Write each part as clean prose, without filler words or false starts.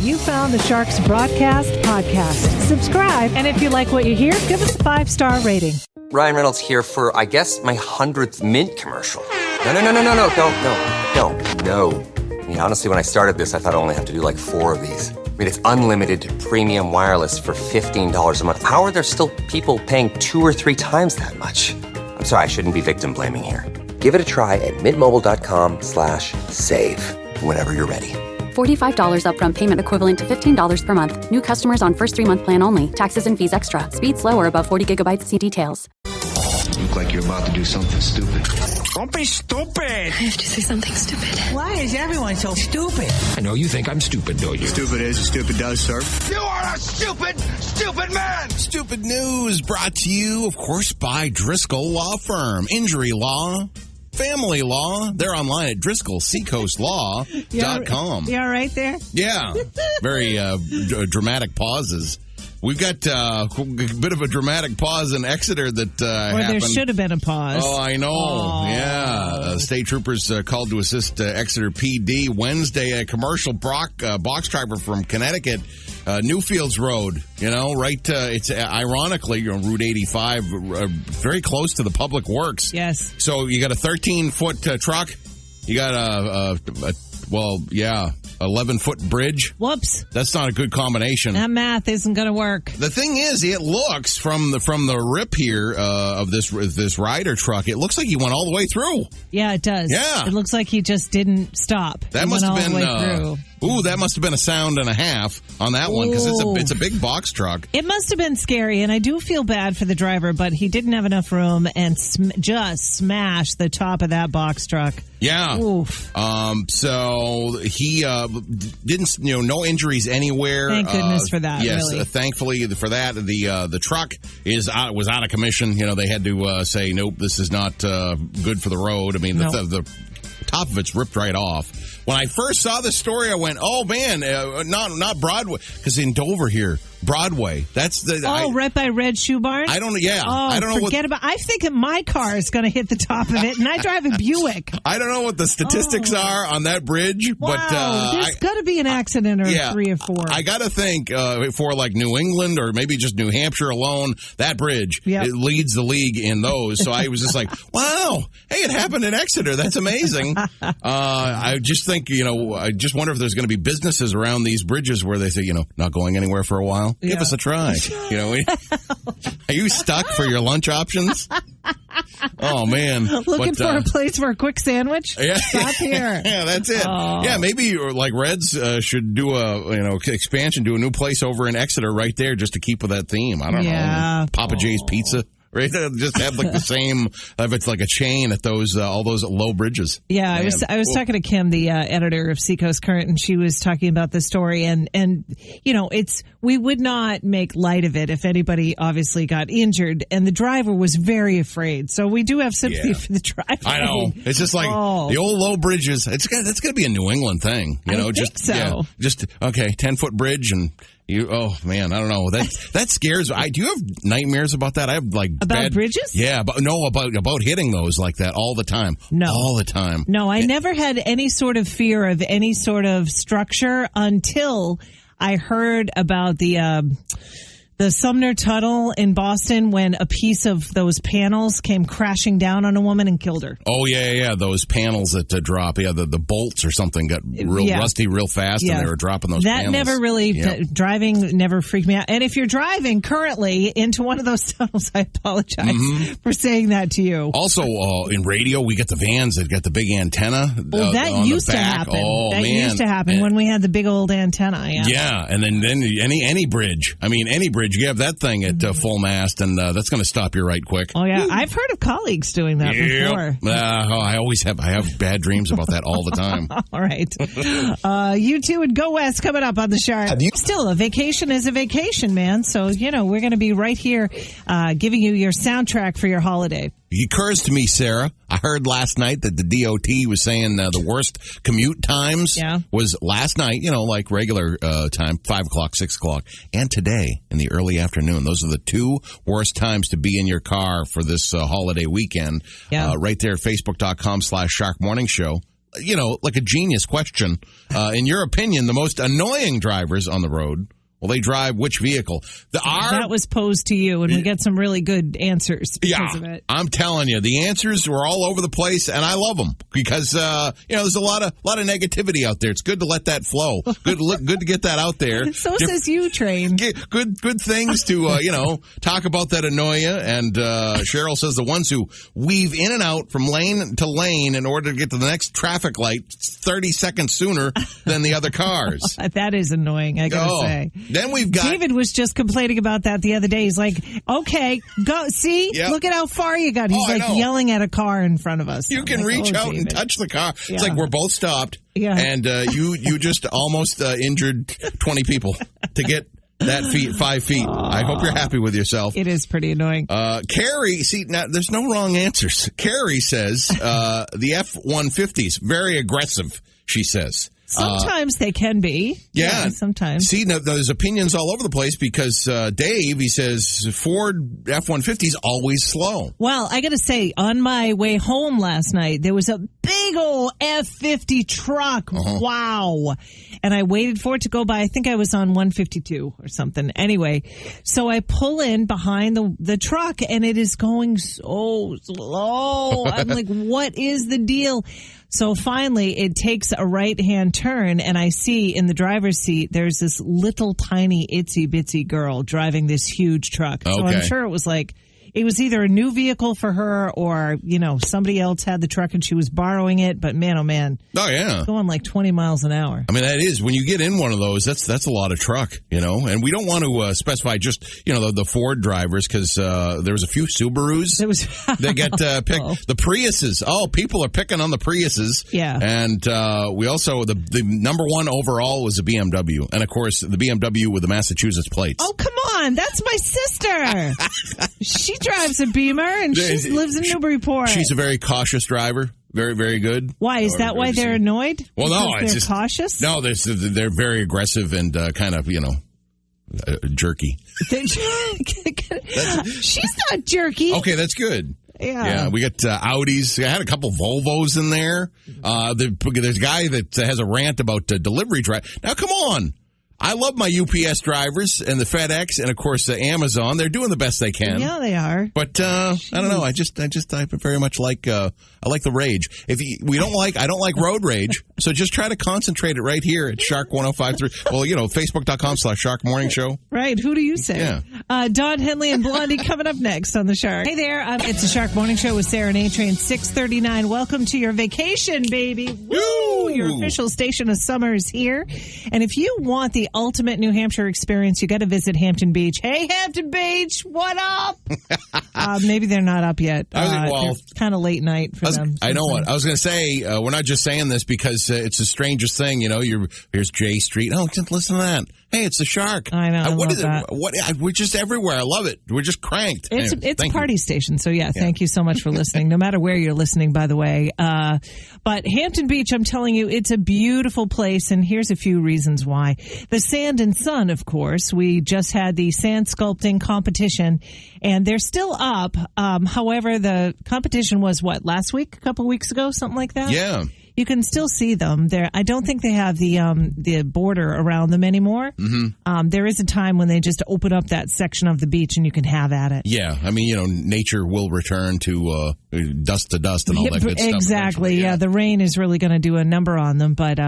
You found the Sharks Broadcast podcast. Subscribe, and if you like what you hear, give us a 5-star rating. Ryan Reynolds here for, I guess, my 100th Mint commercial. No, don't. I mean, honestly, when I started this, I thought I only have to do like 4 of these. I mean, it's unlimited premium wireless for $15 a month. How are there still people paying 2 or 3 times that much? I'm sorry, I shouldn't be victim blaming here. Give it a try at mintmobile.com/save. Whenever you're ready. $45 upfront payment equivalent to $15 per month. New customers on first 3-month plan only. Taxes and fees extra. Speed slower above 40 gigabytes. See details. You look like you're about to do something stupid. Don't be stupid. I have to say something stupid. Why is everyone so stupid? I know you think I'm stupid, don't you? Stupid is, stupid does, sir. You are a stupid man! Stupid news brought to you, of course, by Driscoll Law Firm. Injury law, family law. They're online at DriscollSeacoastLaw.com. You all right there? Yeah. Very dramatic pauses. We've got a bit of a dramatic pause in Exeter that happened. There should have been a pause. Oh, I know. Oh. Yeah. State troopers called to assist Exeter PD Wednesday. A commercial box driver from Connecticut, Newfields Road, right? It's ironically Route 85, very close to the Public Works. Yes. So you got a 13-foot truck. You got a 11-foot bridge. Whoops. That's not a good combination. That math isn't going to work. The thing is, it looks from the rip here of this rider truck, it looks like he went all the way through. Yeah, it does. Yeah. It looks like he just didn't stop. That must have been that must have been a sound and a half on that one, because it's a big box truck. It must have been scary, and I do feel bad for the driver, but he didn't have enough room and just smashed the top of that box truck. Yeah. Oof. So he didn't, no injuries anywhere. Thank goodness for that. Yes, really. Thankfully for that. The truck was out of commission. They had to say, nope, this is not good for the road. I mean, the top of it's ripped right off. When I first saw this story, I went, "Oh man, not Broadway," because in Dover here, Broadway. That's the right by Red Shoe Barn. I don't. Yeah, oh, I don't know. I think that my car is going to hit the top of it, and I drive a Buick. I don't know what the statistics are on that bridge, wow, but there's got to be an accident or 3 or 4. I got to think for like New England or maybe just New Hampshire alone, that bridge it leads the league in those. So I was just like, wow, hey, it happened in Exeter. That's amazing. I just think, I just wonder if there's going to be businesses around these bridges where they say, not going anywhere for a while. Yeah. Give us a try. Are you stuck for your lunch options? Oh, man. Looking for a place for a quick sandwich? Yeah. Stop here. Yeah, that's it. Oh. Yeah, maybe like Reds should do expansion, do a new place over in Exeter right there just to keep with that theme. I don't know. Papa J's Pizza. Right, just have like the same. If it's like a chain at those all those low bridges. Yeah, man. I was talking to Kim, the editor of Seacoast Current, and she was talking about the story, and we would not make light of it if anybody obviously got injured, and the driver was very afraid. So we do have sympathy for the driver. I know, it's just like the old low bridges. That's going to be a New England thing, I think so. Just 10-foot bridge and. Oh man, I don't know. That scares me. Do you have nightmares about that? I have about bridges. Yeah, about hitting those like that all the time. No, all the time. No, I never had any sort of fear of any sort of structure until I heard about the Sumner Tunnel in Boston when a piece of those panels came crashing down on a woman and killed her. Oh, yeah. Those panels that drop. Yeah, the bolts or something got real rusty real fast and they were dropping those panels. That never really, driving never freaked me out. And if you're driving currently into one of those tunnels, I apologize for saying that to you. Also, in radio, we get the vans that got the big antenna. Well, that used to happen. That used to happen when we had the big old antenna. Yeah, and then any bridge. I mean, any bridge. You have that thing at full mast, and that's going to stop you right quick. Oh, yeah. I've heard of colleagues doing that before. I have bad dreams about that all the time. All right. U2 and Go West coming up on the Shark. Still, a vacation is a vacation, man. So, we're going to be right here giving you your soundtrack for your holiday. It occurs to me, Sarah, I heard last night that the DOT was saying the worst commute times was last night, like regular time, 5 o'clock, 6 o'clock, and today in the early afternoon. Those are the 2 worst times to be in your car for this holiday weekend. Right there at Facebook.com/Shark Morning Show. like a genius question. In your opinion, the most annoying drivers on the road, well, they drive which vehicle? That was posed to you, and we get some really good answers because of it. I'm telling you, the answers were all over the place, and I love them because there's a lot of negativity out there. It's good to let that flow. Good to get that out there. So says you, Train. Good things to talk about that annoy you. And Cheryl says the ones who weave in and out from lane to lane in order to get to the next traffic light 30 seconds sooner than the other cars. That is annoying, I gotta say. Then we've got... David was just complaining about that the other day. He's like, okay, go, see? Yep. Look at how far you got. He's yelling at a car in front of us. You can reach out and touch the car. Yeah. It's like we're both stopped. Yeah. And you just almost injured 20 people to get that 5 feet. I hope you're happy with yourself. It is pretty annoying. Carrie, see, now there's no wrong answers. Carrie says the F-150s, very aggressive, she says. Sometimes they can be. Yeah. Sometimes. See, now, there's opinions all over the place because Dave, he says Ford F-150s always slow. Well, I got to say, on my way home last night, there was a big old F-50 truck. Uh-huh. Wow. And I waited for it to go by. I think I was on 152 or something. Anyway, so I pull in behind the truck, and it is going so slow. I'm like, what is the deal? So finally, it takes a right-hand turn, and I see in the driver's seat, there's this little tiny itsy-bitsy girl driving this huge truck. So I'm sure it was either a new vehicle for her or, somebody else had the truck and she was borrowing it. But man, oh man. Oh, yeah. Going like 20 miles an hour. I mean, that is, when you get in one of those, that's a lot of truck, and we don't want to specify just, the Ford drivers because there was a few Subarus that get picked. The Priuses. Oh, people are picking on the Priuses. Yeah. And we also, the number one overall was a BMW. And of course, the BMW with the Massachusetts plates. Oh, come on. That's my sister. She drives a Beamer, and she lives in Newburyport. She's a very cautious driver. Very, very good. Why? Is that why they're annoyed? Well, no. They're just cautious? No, they're very aggressive and kind of, jerky. She's not jerky. Okay, that's good. Yeah, we got Audis. I had a couple Volvos in there. There's a guy that has a rant about delivery drive. Now, come on. I love my UPS drivers and the FedEx and, of course, Amazon. They're doing the best they can. Yeah, they are. But I don't know. I very much like I like the rage. I don't like road rage. So just try to concentrate it right here at Shark 105.3. Well, Facebook.com/Shark Morning Show. Right. Who do you say? Yeah. Don Henley and Blondie coming up next on the Shark. Hey there. It's the Shark Morning Show with Sarah and A-Train, 6:39. Welcome to your vacation, baby. Woo! Your official station of summer is here. And if you want the ultimate New Hampshire experience, you got to visit Hampton Beach. Hey, Hampton Beach, what up? Maybe they're not up yet. It's kind of late night for them. I know what I was going to say. We're not just saying this because it's the strangest thing. Here's J Street. Oh, just listen to that. Hey, it's the Shark. I know. What is it? We're just everywhere. I love it. We're just cranked. It's a party station. So thank you so much for listening. No matter where you're listening, by the way. But Hampton Beach, I'm telling you, it's a beautiful place. And here's a few reasons why. The Sand and Sun, of course. We just had the sand sculpting competition, and they're still up. However, the competition was last week, a couple weeks ago, something like that? Yeah. You can still see them there. I don't think they have the border around them anymore. Mm-hmm. There is a time when they just open up that section of the beach and you can have at it. Yeah, I mean, nature will return to dust and all that good stuff. Exactly. Yeah, the rain is really going to do a number on them. But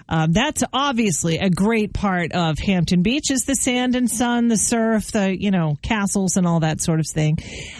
that's obviously a great part of Hampton Beach is the sand and sun, the surf, the castles and all that sort of thing.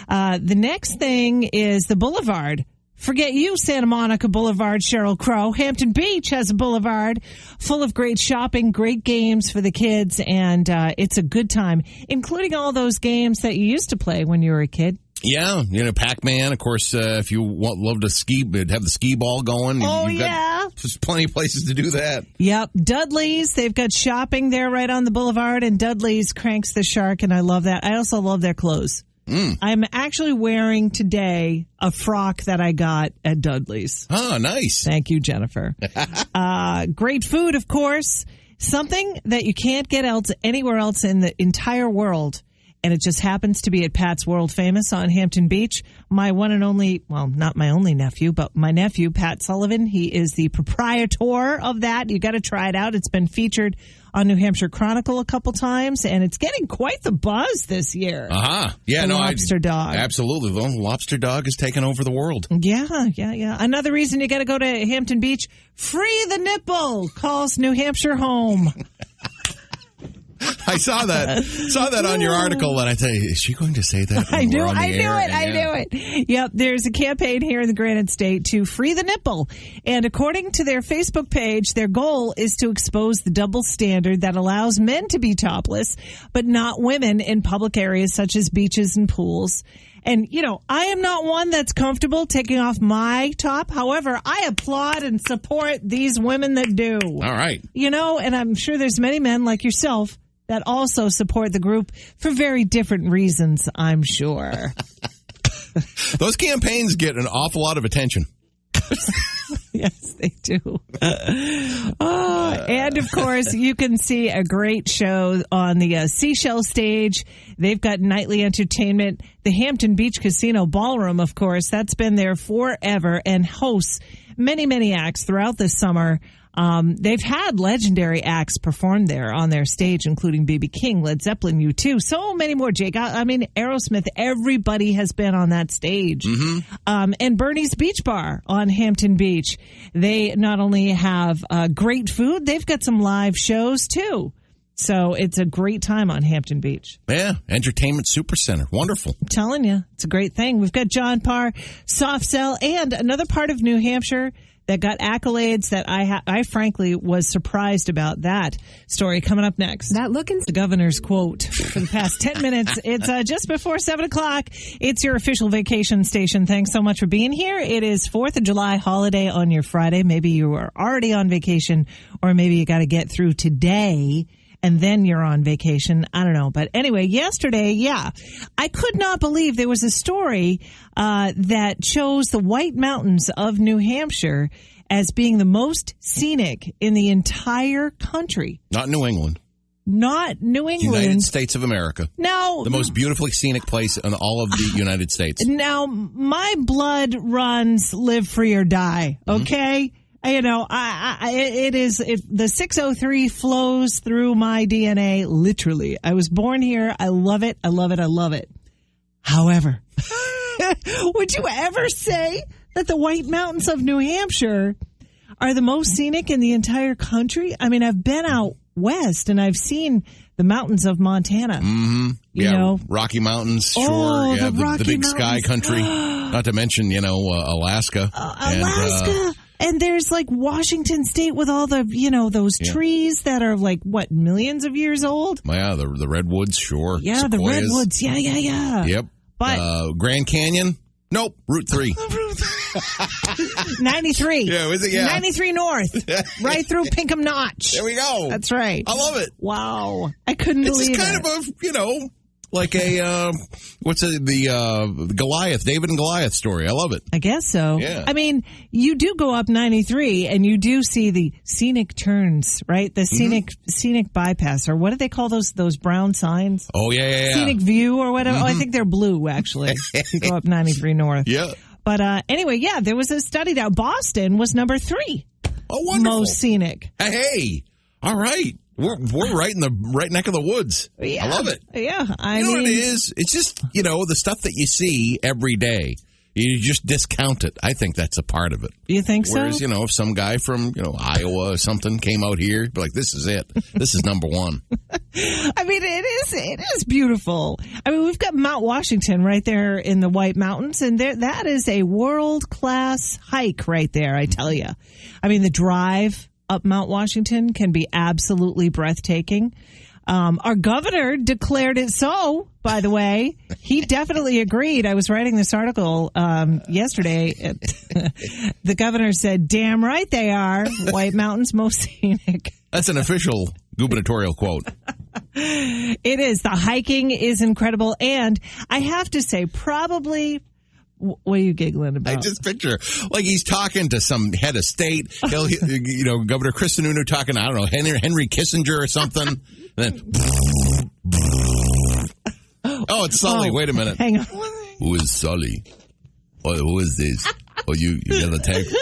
The next thing is the boulevard. Forget you, Santa Monica Boulevard, Sheryl Crow. Hampton Beach has a boulevard full of great shopping, great games for the kids, and it's a good time, including all those games that you used to play when you were a kid. Yeah, Pac-Man, of course, if you love to ski, have the skee ball going. There's plenty of places to do that. Yep. Dudley's, they've got shopping there right on the boulevard, and Dudley's cranks the shark, and I love that. I also love their clothes. I'm actually wearing today a frock that I got at Dudley's. Oh, nice. Thank you, Jennifer. Great food, of course. Something that you can't get anywhere else in the entire world. and it just happens to be at Pat's World Famous on Hampton Beach. My one and only, well, not my only nephew, but my nephew, Pat Sullivan, he is the proprietor of that. You got to try it out. It's been featured on New Hampshire Chronicle a couple times, and it's getting quite the buzz this year. Yeah, the lobster dog. Absolutely. The lobster dog is taking over the world. Yeah. Another reason you got to go to Hampton Beach, free the nipple, calls New Hampshire home. I saw that on your article, and I tell you, is she going to say that? I knew it. Yep, there's a campaign here in the Granite State to free the nipple. And according to their Facebook page, their goal is to expose the double standard that allows men to be topless, but not women in public areas such as beaches and pools. And, I am not one that's comfortable taking off my top. However, I applaud and support these women that do. All right. And I'm sure there's many men like yourself that also support the group for very different reasons, I'm sure. Those campaigns get an awful lot of attention. Yes, they do. And, of course, you can see a great show on the Seashell stage. They've got nightly entertainment. The Hampton Beach Casino Ballroom, of course, that's been there forever and hosts many, many acts throughout the summer. They've had legendary acts perform there on their stage, including B.B. King, Led Zeppelin, U2, so many more, Jake. I mean, Aerosmith, everybody has been on that stage. Mm-hmm. And Bernie's Beach Bar on Hampton Beach. They not only have great food, they've got some live shows, too. So it's a great time on Hampton Beach. Yeah, Entertainment Supercenter. Wonderful. I'm telling you, it's a great thing. We've got John Parr, Soft Cell, and another part of New Hampshire that got accolades that I frankly was surprised about. That story coming up next. The governor's quote for the past 10 minutes. It's just before 7 o'clock. It's your official vacation station. Thanks so much for being here. It is 4th of July holiday on your Friday. Maybe you are already on vacation, or maybe you got to get through today and then you're on vacation. I don't know. But anyway, yesterday, I could not believe there was a story that chose the White Mountains of New Hampshire as being the most scenic in the entire country. Not New England. Not New England. United States of America. Now, the most beautifully scenic place in all of the United States. Now, my blood runs live free or die, okay? Mm-hmm. The 603 flows through my DNA, literally. I was born here. I love it. I love it. I love it. However, would you ever say that the White Mountains of New Hampshire are the most scenic in the entire country? I mean, I've been out west and I've seen the mountains of Montana. Mm-hmm. You know, Rocky Mountains, sure. The big mountains. Sky country. Not to mention, Alaska. Alaska. And there's like Washington State with all the, those trees that are like, what, millions of years old? Yeah, the redwoods, sure. Yeah, Sequoias. The redwoods. Yeah. Yep. But Grand Canyon? Nope. Route 3. 93. Yeah, was it? Yeah. 93 North. Right through Pinkham Notch. There we go. That's right. I love it. Wow. I couldn't believe it. It's kind of a, like a, the Goliath, David and Goliath story. I love it. I guess so. Yeah. I mean, you do go up 93 and you do see the scenic turns, right? The scenic bypass, or what do they call those brown signs? Oh, yeah. Scenic view or whatever. Mm-hmm. Oh, I think they're blue, actually. You go up 93 North. Yeah. But anyway, there was a study now. Boston was number 3. Oh, wonderful. Most scenic. Hey, all right. We're right in the right neck of the woods. Yeah. I love it. Yeah. I mean, what it is? It's just, the stuff that you see every day. You just discount it. I think that's a part of it. You think so? Whereas, if some guy from, Iowa or something came out here, be like, this is it. This is number one. I mean, it is beautiful. I mean, we've got Mount Washington right there in the White Mountains, and that is a world-class hike right there, I tell you. I mean, the drive up Mount Washington can be absolutely breathtaking. Our governor declared it so, by the way. He definitely agreed. I was writing this article yesterday. The governor said, damn right they are. White Mountains most scenic. That's an official gubernatorial quote. It is. The hiking is incredible. And I have to say, probably... What are you giggling about? I just picture, like he's talking to some head of state, Governor Chris Sununu talking, I don't know, Henry Kissinger or something. And then, Oh, it's Sully. Wait a minute. Hang on. Who is Sully? Who is this? Oh, you got a text?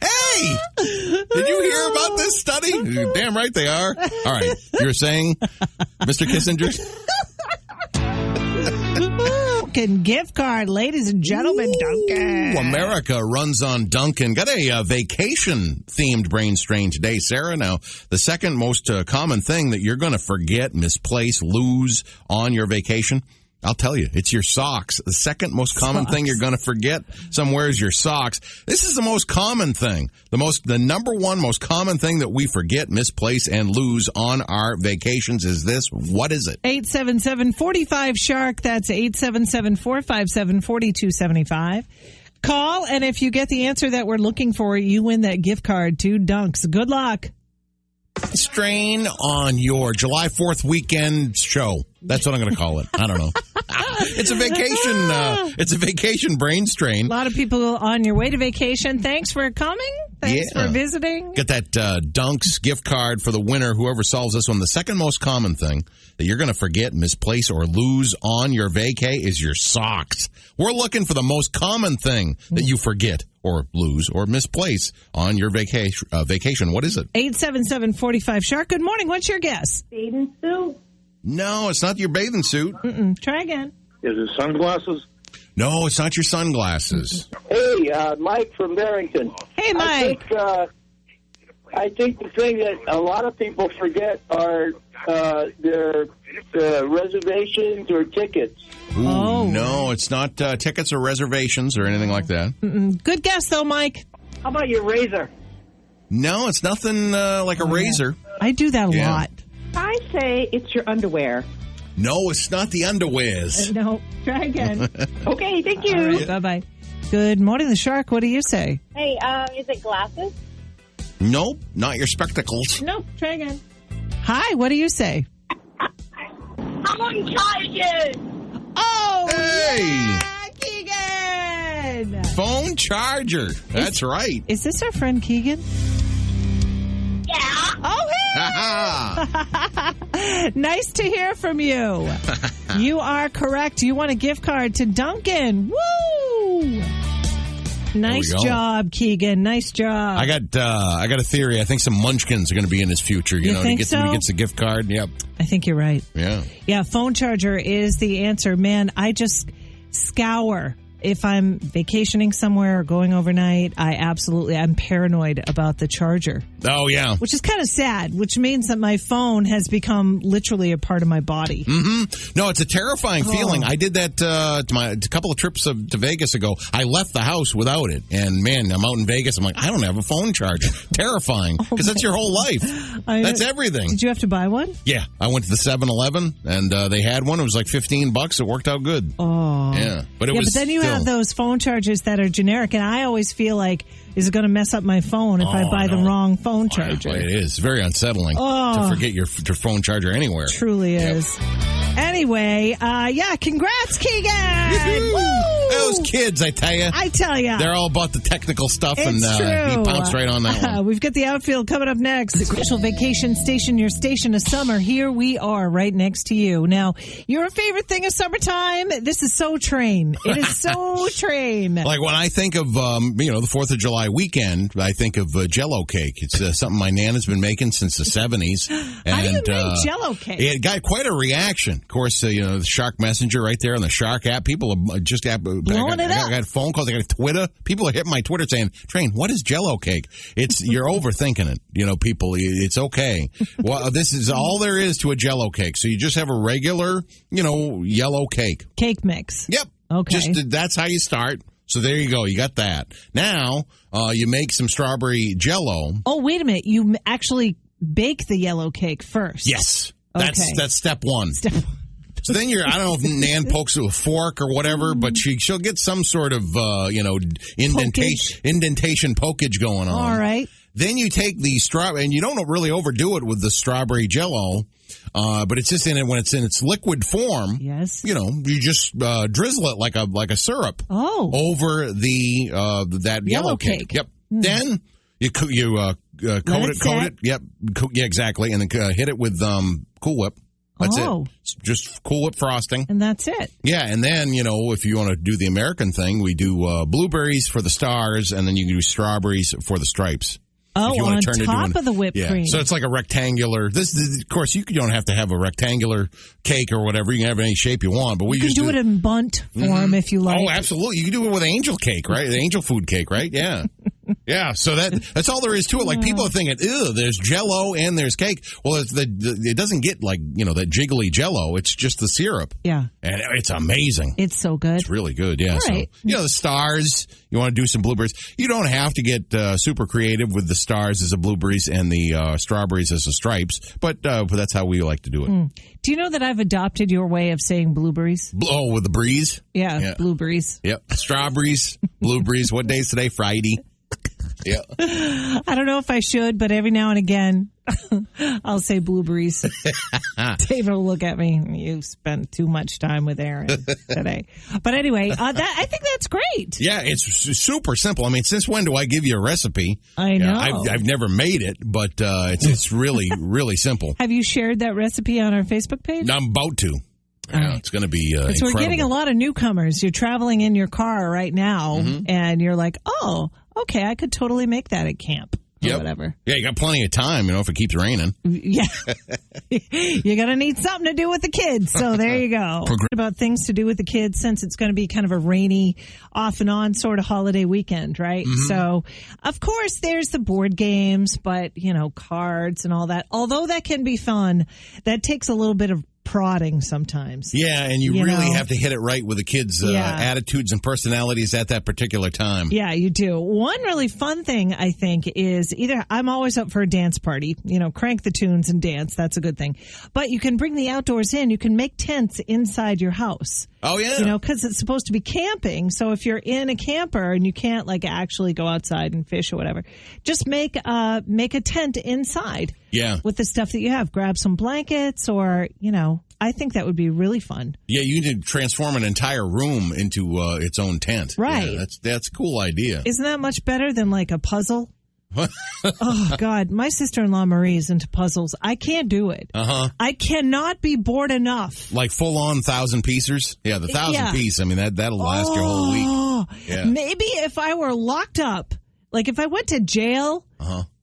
Hey! Did you hear about this study? Damn right they are. All right. You're saying, Mr. Kissinger? Dunkin' gift card, ladies and gentlemen. Dunkin'. America runs on Dunkin'. Got a vacation-themed brain strain today, Sarah. Now, the second most common thing that you're going to forget, misplace, lose on your vacation, I'll tell you, it's your socks. The second most common thing you're going to forget somewhere is your socks. This is the most common thing. The number one most common thing that we forget, misplace, and lose on our vacations is this. What is it? 877-45-SHARK. That's 877-457-4275. Call, and if you get the answer that we're looking for, you win that gift card to Dunks. Good luck. Strain on your July 4th weekend show. That's what I'm going to call it. I don't know. It's a vacation. It's a vacation brain strain. A lot of people on your way to vacation. Thanks for coming. Thanks for visiting. Get that Dunks gift card for the winner. Whoever solves this one. The second most common thing that you're going to forget, misplace, or lose on your vacay is your socks. We're looking for the most common thing that you forget or lose or misplace on your vacation. What is it? 877-45-SHARK. Good morning. What's your guess? Bathing suit? No, it's not your bathing suit. Try again. Is it sunglasses? No, it's not your sunglasses. Hey, Mike from Barrington. Hey, Mike. I think the thing that a lot of people forget are their reservations or tickets. Ooh, no, it's not tickets or reservations or anything like that. Good guess, though, Mike. How about your razor? No, it's nothing like a razor. I do that a lot. I say it's your underwear. No, it's not the underwears. No, try again. Okay, thank you. All right, bye-bye. Good morning, the Shark. What do you say? Hey, is it glasses? Nope, not your spectacles. Nope, try again. Hi, what do you say? Phone chargers! Oh, hey! Yeah, Keegan! Phone charger. That's right. Is this our friend Keegan? Yeah. Oh, hey! Nice to hear from you. You are correct. You want a gift card to Dunkin'. Woo! Nice job, Keegan. Nice job. I got a theory. I think some munchkins are going to be in his future. You know, think when so? he gets the gift card. Yep. I think you're right. Yeah. Yeah, phone charger is the answer. Man, I just scour. If I'm vacationing somewhere or going overnight, I'm paranoid about the charger. Oh, yeah. Which is kind of sad, which means that my phone has become literally a part of my body. Mm-hmm. No, it's a terrifying feeling. I did that to a couple of trips to Vegas ago. I left the house without it. And, man, I'm out in Vegas. I'm like, I don't have a phone charger. Terrifying. Because that's your whole life. That's everything. Did you have to buy one? Yeah. I went to the 7-Eleven, and they had one. It was like $15. It worked out good. Oh. Yeah. But then you have those phone chargers that are generic, and I always feel like, is it going to mess up my phone if I buy the wrong phone charger? It is very unsettling to forget your phone charger anywhere. Truly is. Anyway, congrats, Keegan! Woo! Those kids, I tell you. They're all about the technical stuff, and he pounced right on that one. We've got the outfield coming up next. Special vacation station, your station of summer. Here we are, right next to you. Now, your favorite thing of summertime, this is so train. It is so train. Like when I think of, the 4th of July weekend, I think of Jell-O cake. It's something my Nana's been making since the 70s. And, how do you make Jell-O cake? It got quite a reaction. Of course, the Shark Messenger right there on the Shark app. People are just blowing it up. I got phone calls. I got Twitter. People are hitting my Twitter saying, Train, what is Jell-O cake? You're overthinking it. People, it's okay. Well, this is all there is to a Jell-O cake. So you just have a regular, yellow cake. Cake mix. Yep. Okay. That's how you start. So there you go. You got that. Now, you make some strawberry Jell-O. Oh, wait a minute. You actually bake the yellow cake first. Yes. Okay. That's step one. So then I don't know if Nan pokes it with a fork or whatever, but she'll get some sort of, indentation pokage going on. All right. Then you take the strawberry, and you don't really overdo it with the strawberry Jell-O, but it's just when it's in its liquid form. Yes. You just drizzle it like a syrup. Oh. Over that yellow cake. Yep. Then you coat it. Yep. Yeah, exactly. And then hit it with Cool Whip. That's Oh. it. Just Cool Whip frosting. And that's it. Yeah, and then, if you want to do the American thing, we do blueberries for the stars, and then you can do strawberries for the stripes. Oh, you on top of the whipped cream. So it's like a rectangular. Of course, you don't have to have a rectangular cake or whatever. You can have any shape you want, but we you can just do it in bunt form if you like. Oh, absolutely. You can do it with angel cake, right? The angel food cake, right? Yeah. Yeah, so that's all there is to it. Like, people are thinking, ew, there's Jell-O and there's cake. Well, it doesn't get like, that jiggly Jell-O. It's just the syrup. Yeah. And it's amazing. It's so good. It's really good, yeah. All right. So, the stars, you want to do some blueberries. You don't have to get super creative with the stars as the blueberries and the strawberries as the stripes, but that's how we like to do it. Do you know that I've adopted your way of saying blueberries? Oh, with the breeze? Yeah, blueberries. Yep. Strawberries, blueberries. What day is today? Friday. Yeah. I don't know if I should, but every now and again, I'll say blueberries. David will look at me. You spent too much time with Aaron today. But anyway, I think that's great. Yeah, it's super simple. I mean, since when do I give you a recipe? I know. I've never made it, but it's really, really simple. Have you shared that recipe on our Facebook page? I'm about to. Yeah, it's going to be incredible. We're getting a lot of newcomers. You're traveling in your car right now, and you're like, oh, okay, I could totally make that at camp or whatever. Yeah, you got plenty of time, if it keeps raining. Yeah. You're going to need something to do with the kids, so there you go. About things to do with the kids, since it's going to be kind of a rainy, off and on sort of holiday weekend, right? So, of course, there's the board games, but, cards and all that. Although that can be fun, that takes a little bit of prodding sometimes. Yeah, and you really have to hit it right with the kids' attitudes and personalities at that particular time. Yeah, you do. One really fun thing, I think, is I'm always up for a dance party. Crank the tunes and dance. That's a good thing. But you can bring the outdoors in. You can make tents inside your house. Oh, yeah. Because it's supposed to be camping. So if you're in a camper and you can't actually go outside and fish or whatever, just make a tent inside. Yeah. With the stuff that you have. Grab some blankets or, I think that would be really fun. Yeah, you need to transform an entire room into its own tent. Right. Yeah, that's a cool idea. Isn't that much better than a puzzle? Oh, God. My sister-in-law Marie is into puzzles. I can't do it. I cannot be bored enough. Like full-on 1,000-piecers? Yeah, the 1,000-piece. I mean, that'll last your whole week. Yeah. Maybe if I were locked up, if I went to jail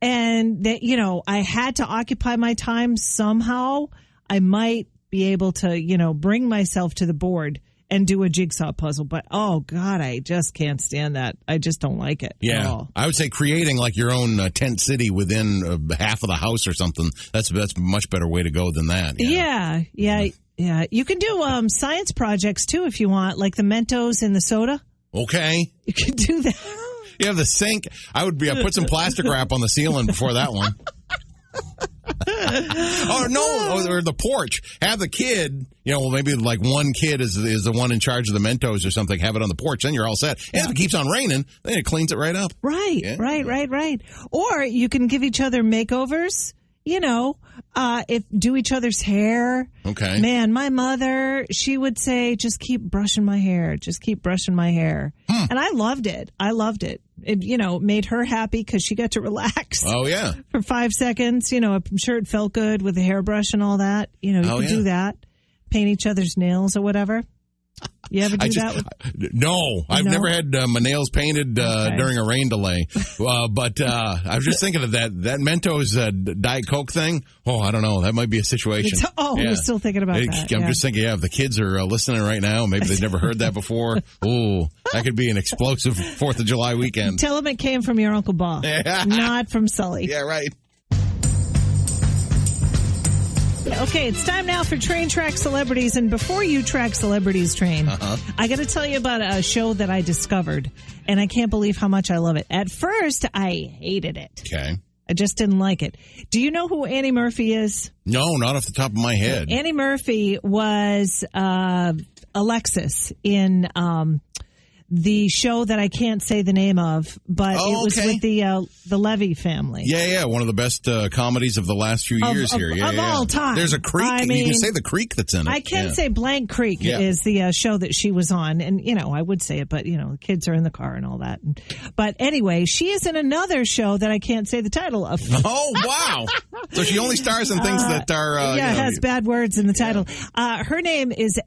and that, I had to occupy my time somehow, I might be able to, bring myself to the board and do a jigsaw puzzle. But, oh, God, I just can't stand that. I just don't like it at all. I would say creating your own tent city within half of the house or something. That's a much better way to go than that. Yeah. You can do science projects, too, if you want, like the Mentos in the soda. Okay. You can do that. You have the sink. I would put some plastic wrap on the ceiling before that one. Or the porch. Have the kid, maybe one kid is the one in charge of the Mentos or something. Have it on the porch. Then you're all set. And if it keeps on raining, then it cleans it right up. Right, yeah. right. Or you can give each other makeovers. Do each other's hair. Okay. Man, my mother, she would say, just keep brushing my hair. Just keep brushing my hair. And I loved it. It, made her happy because she got to relax. Oh, yeah. For 5 seconds. I'm sure it felt good with the hairbrush and all that. You could do that. Paint each other's nails or whatever. You ever do that? No, I've never had my nails painted during a rain delay. But I was just thinking of that Mentos Diet Coke thing. Oh, I don't know. That might be a situation. You're still thinking about that. I'm just thinking, if the kids are listening right now, maybe they've never heard that before. Oh, that could be an explosive 4th of July weekend. Tell them it came from your Uncle Bob, not from Sully. Yeah, right. Okay, it's time now for Train Track Celebrities. And before you track celebrities, Train, I got to tell you about a show that I discovered, and I can't believe how much I love it. At first, I hated it. Okay. I just didn't like it. Do you know who Annie Murphy is? No, not off the top of my head. Annie Murphy was Alexis in the show that I can't say the name of, but it was with the Levy family. Yeah. One of the best comedies of the last few years here. Of all time. There's a creek. I mean, you can say the creek that's in it. I can say Blank Creek is the show that she was on. And, I would say it, but, the kids are in the car and all that. But anyway, she is in another show that I can't say the title of. Oh, wow. So she only stars in things that are... has bad words in the title. Her name is...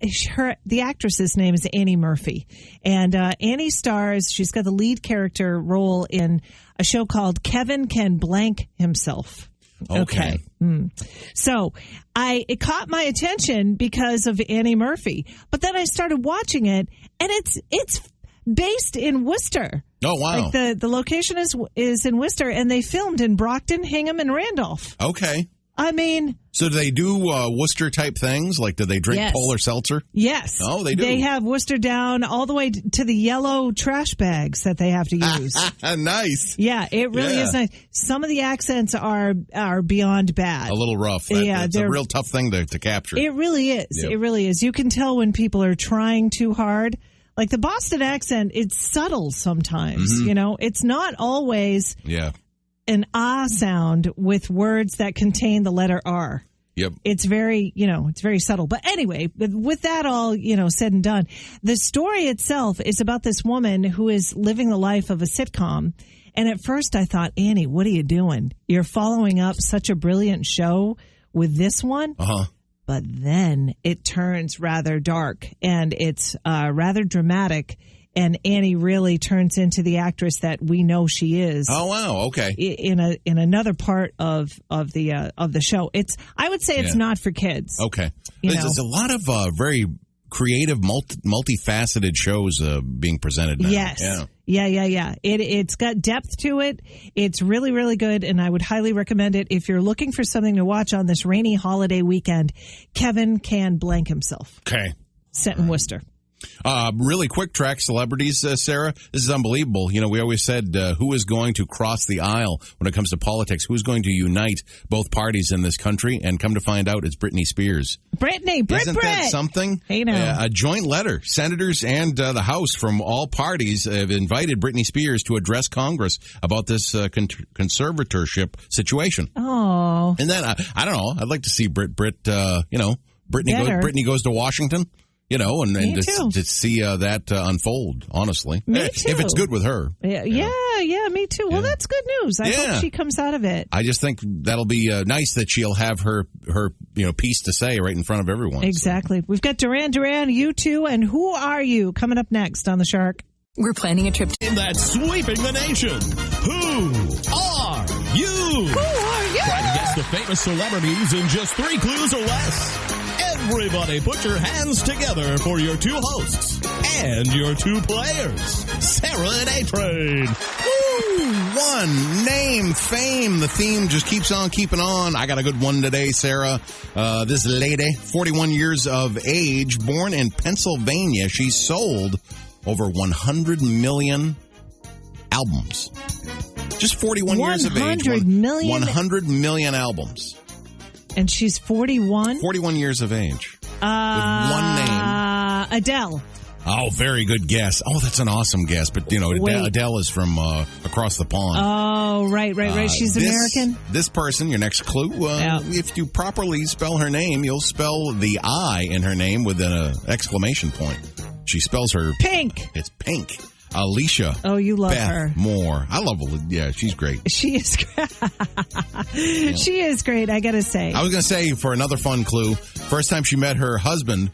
the actress's name is Annie Murphy. And Annie stars... She's got the lead character role in a show called Kevin Can Blank Himself. Okay. So it caught my attention because of Annie Murphy. But then I started watching it, and it's based in Worcester. Oh, wow. Like the location is in Worcester, and they filmed in Brockton, Hingham, and Randolph. Okay. I mean... So do they do Worcester-type things? Like, do they drink polar seltzer? Yes. Oh, they do? They have Worcester down all the way to the yellow trash bags that they have to use. Nice. Yeah, it really is nice. Some of the accents are beyond bad. A little rough. It's a real tough thing to capture. It really is. Yep. It really is. You can tell when people are trying too hard. Like the Boston accent, it's subtle sometimes. Mm-hmm. It's not always... an sound with words that contain the letter R. Yep. It's very, it's very subtle. But anyway, with that all, said and done, the story itself is about this woman who is living the life of a sitcom. And at first I thought, Annie, what are you doing? You're following up such a brilliant show with this one? Uh-huh. But then it turns rather dark and it's rather dramatic. And Annie really turns into the actress that we know she is. Oh wow! Okay. In another part of the show, I would say it's not for kids. Okay. There's a lot of very creative, multifaceted shows being presented now. Yes. Yeah. It's got depth to it. It's really, really good, and I would highly recommend it if you're looking for something to watch on this rainy holiday weekend. Kevin Can Blank Himself. Okay. Set in Worcester. Really quick track celebrities, Sarah. This is unbelievable. We always said who is going to cross the aisle when it comes to politics? Who's going to unite both parties in this country? And come to find out, it's Britney Spears. Isn't that something? Hey, now. A joint letter. Senators and the House from all parties have invited Britney Spears to address Congress about this conservatorship situation. Oh. And then, I don't know, I'd like to see Britney goes to Washington. And to see that unfold, honestly. Me too. If it's good with her. Yeah, me too. Well, that's good news. I hope she comes out of it. I just think that'll be nice that she'll have her piece to say right in front of everyone. Exactly. So. We've got Duran Duran, U2, and Who Are You coming up next on The Shark. We're planning a trip in that sweeping the nation. Who are you? Who are you? Try to guess the famous celebrities in just 3 clues or less. Everybody put your hands together for your 2 hosts and your 2 players, Sarah and A-Train. One name, fame. The theme just keeps on keeping on. I got a good one today, Sarah. This lady, 41 years of age, born in Pennsylvania. She sold over 100 million albums. Just 41 years of age. 100 million albums. And she's 41? 41 years of age. With one name. Adele. Oh, very good guess. Oh, that's an awesome guess. But, Adele is from across the pond. Oh, right. She's American? This person, your next clue, if you properly spell her name, you'll spell the I in her name with an exclamation point. She spells her... Pink. It's Pink. Alicia. Oh, you love Beth her. Moore. I love her. Yeah, she's great. She is great. She is great, I got to say. I was going to say, for another fun clue, first time she met her husband,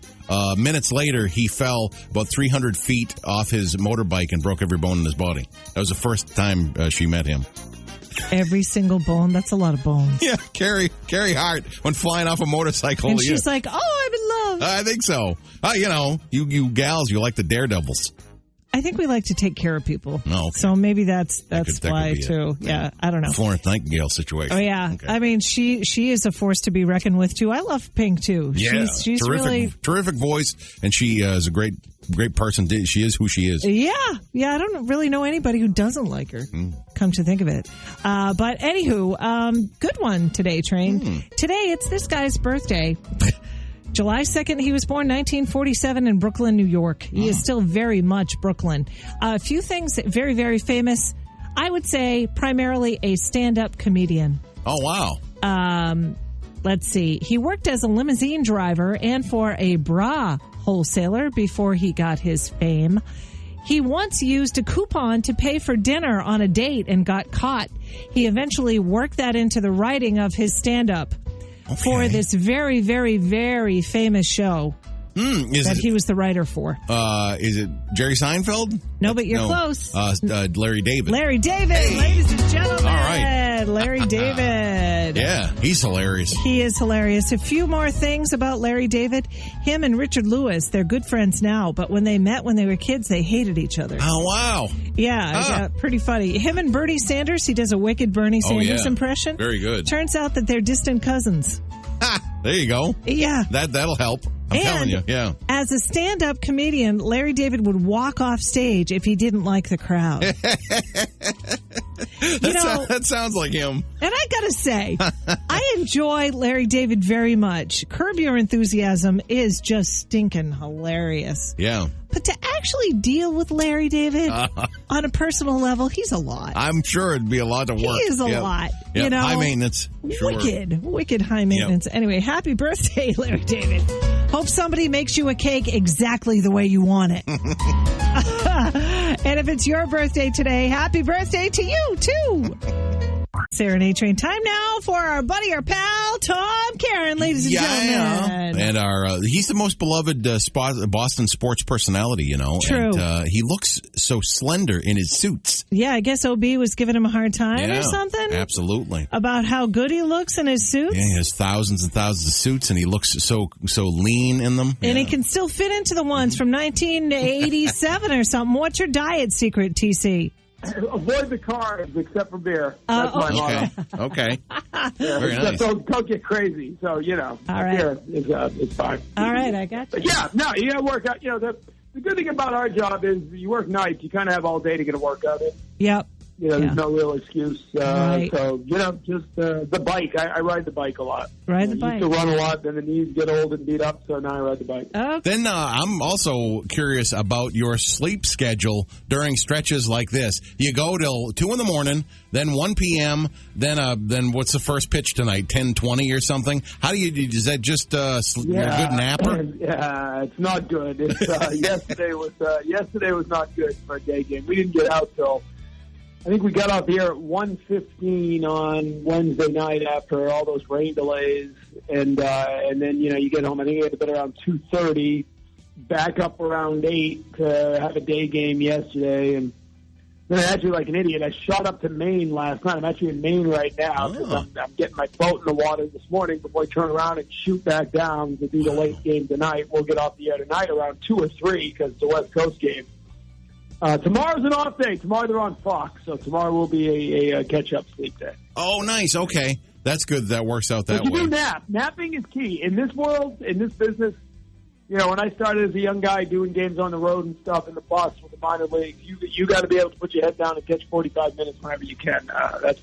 minutes later, he fell about 300 feet off his motorbike and broke every bone in his body. That was the first time she met him. Every single bone? That's a lot of bones. Yeah, Carrie Hart went flying off a motorcycle. And she's like, oh, I'm in love. I think so. You gals, you like the daredevils. I think we like to take care of people. Oh, okay. So maybe that's why, too. Yeah, I don't know. Florence Nightingale situation. Oh, yeah. Okay. I mean, she is a force to be reckoned with, too. I love Pink, too. Yeah. She's really... Terrific voice, and she is a great person. She is who she is. Yeah. I don't really know anybody who doesn't like her, come to think of it. But anywho, good one today, Train. Today, it's this guy's birthday. July 2nd, he was born 1947 in Brooklyn, New York. He is still very much Brooklyn. A few things, very, very famous. I would say primarily a stand-up comedian. Oh, wow. Let's see. He worked as a limousine driver and for a bra wholesaler before he got his fame. He once used a coupon to pay for dinner on a date and got caught. He eventually worked that into the writing of his stand-up for this very, very, very famous show that he was the writer for. Is it Jerry Seinfeld? No, but you're close. Larry David. Larry David, ladies and gentlemen. All right. Larry David. Yeah, he's hilarious. He is hilarious. A few more things about Larry David. Him and Richard Lewis, they're good friends now, but when they met when they were kids, they hated each other. Oh, wow. Yeah, pretty funny. Him and Bernie Sanders, he does a wicked Bernie Sanders impression. Very good. Turns out that they're distant cousins. There you go. Yeah. That'll help. I'm telling you, yeah. As a stand-up comedian, Larry David would walk off stage if he didn't like the crowd. That sounds like him. And I gotta say, I enjoy Larry David very much. Curb Your Enthusiasm is just stinking hilarious. Yeah. But to actually deal with Larry David on a personal level, he's a lot. I'm sure it'd be a lot to work. He is a lot. Yep. You know, high maintenance. Sure. Wicked high maintenance. Yep. Anyway, happy birthday, Larry David. Hope somebody makes you a cake exactly the way you want it. And if it's your birthday today, happy birthday to you, too. Sarah and A-Train. Time now for our buddy, our pal, Tom Caron, ladies and gentlemen. And he's the most beloved Boston sports personality, you know. True. And he looks so slender in his suits. Yeah, I guess OB was giving him a hard time or something. Absolutely. About how good he looks in his suits. Yeah, he has thousands and thousands of suits, and he looks so lean in them. And he can still fit into the ones from 1987 or something. What's your diet secret, TC? Avoid the carbs except for beer. That's my motto. Okay. Very nice. Don't get crazy. So, you know, beer is fine. All right, I got you. But yeah, no, you got to work out. You know, the good thing about our job is you work nights. You kind of have all day to get a workout in. Yep. You know, there's no real excuse. Right. So, you know, just the bike. I ride the bike a lot. Ride the bike. I used to run a lot, then the knees get old and beat up, so now I ride the bike. Okay. Then I'm also curious about your sleep schedule during stretches like this. You go till 2 in the morning, then 1 p.m., then what's the first pitch tonight, 10:20 or something? How do you, is that just you're a good napper? Yeah, it's not good. It's, yesterday was not good for a day game. We didn't get out till, I think we got off here at 1:15 on Wednesday night after all those rain delays, and then you know you get home. I think we had to bed around 2:30, back up around 8 to have a day game yesterday, and then I actually like an idiot. I shot up to Maine last night. I'm actually in Maine right now because I'm getting my boat in the water this morning before I turn around and shoot back down to do the late game tonight. We'll get off the air tonight around 2 or 3 because it's a West Coast game. Tomorrow's an off day. Tomorrow they're on Fox, so tomorrow will be a catch-up sleep day. Oh, nice. Okay. That's good. That works out that way. You do nap. Napping is key. In this world, in this business, you know, when I started as a young guy doing games on the road and stuff in the bus with the minor leagues, you got to be able to put your head down and catch 45 minutes whenever you can. That's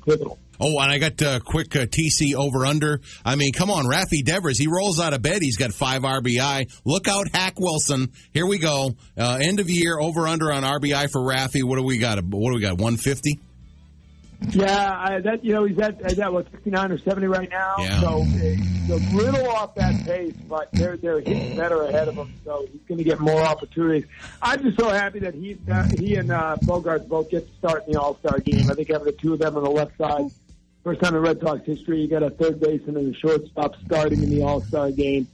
pivotal. Oh, and I got quick TC over-under. I mean, come on, Rafi Devers. He rolls out of bed. He's got 5 RBI. Look out, Hack Wilson. Here we go. End of year over-under on RBI for Rafi. What do we got? 150? Yeah, he's at what, 69 or 70 right now. Yeah. So he's a little off that pace, but they're hitting better ahead of him, so he's going to get more opportunities. I'm just so happy that he and Bogarts both get to start in the All-Star game. I think having the two of them on the left side, first time in Red Sox history, you got a third baseman and a shortstop starting in the All-Star game.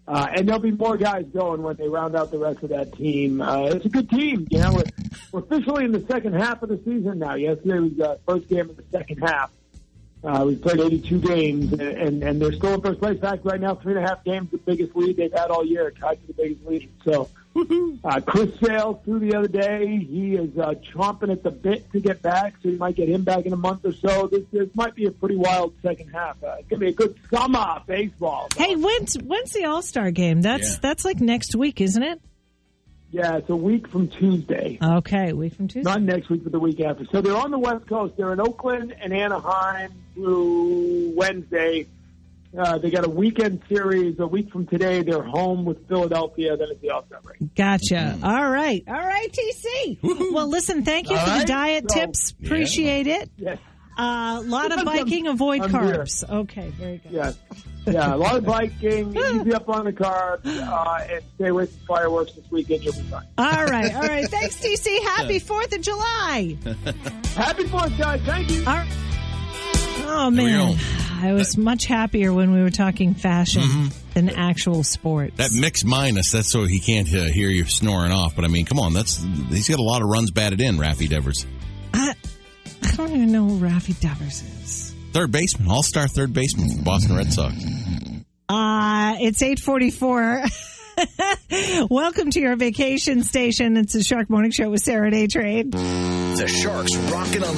And there'll be more guys going when they round out the rest of that team. It's a good team. You know, we're officially in the second half of the season now. Yesterday was the first game of the second half. We played 82 games, and they're still in first place. In fact, right now, 3.5 games, the biggest lead they've had all year, tied to the biggest lead. So Chris sailed through the other day. He is chomping at the bit to get back, so you might get him back in a month or so. This might be a pretty wild second half. It's going to be a good summer of baseball. Hey, when's the All-Star game? That's like next week, isn't it? Yeah, it's a week from Tuesday. Okay, a week from Tuesday. Not next week, but the week after. So they're on the West Coast. They're in Oakland and Anaheim through Wednesday. They got a weekend series. A week from today, they're home with Philadelphia. Then it's the All-Star break. Gotcha. All right, TC. Well, listen, thank you for the diet tips. Appreciate it. Yes. A lot of biking, avoid carbs. Here. Okay, very good. Yes. Yeah, a lot of biking, easy up on the carbs, and stay away from fireworks this weekend. You'll be fine. All right. Thanks, TC. Happy 4th of July. Happy 4th, guys. Thank you. Oh, man. I was much happier when we were talking fashion than actual sports. That mix minus, that's so he can't hear you snoring off. But, I mean, come on. He's got a lot of runs batted in, Raffy Devers. I don't even know who Raffy Devers is. Third baseman, all-star third baseman for Boston Red Sox. It's 8:44. Welcome to your vacation station. It's the Shark Morning Show with Sarah and A-Train. The Sharks rocking on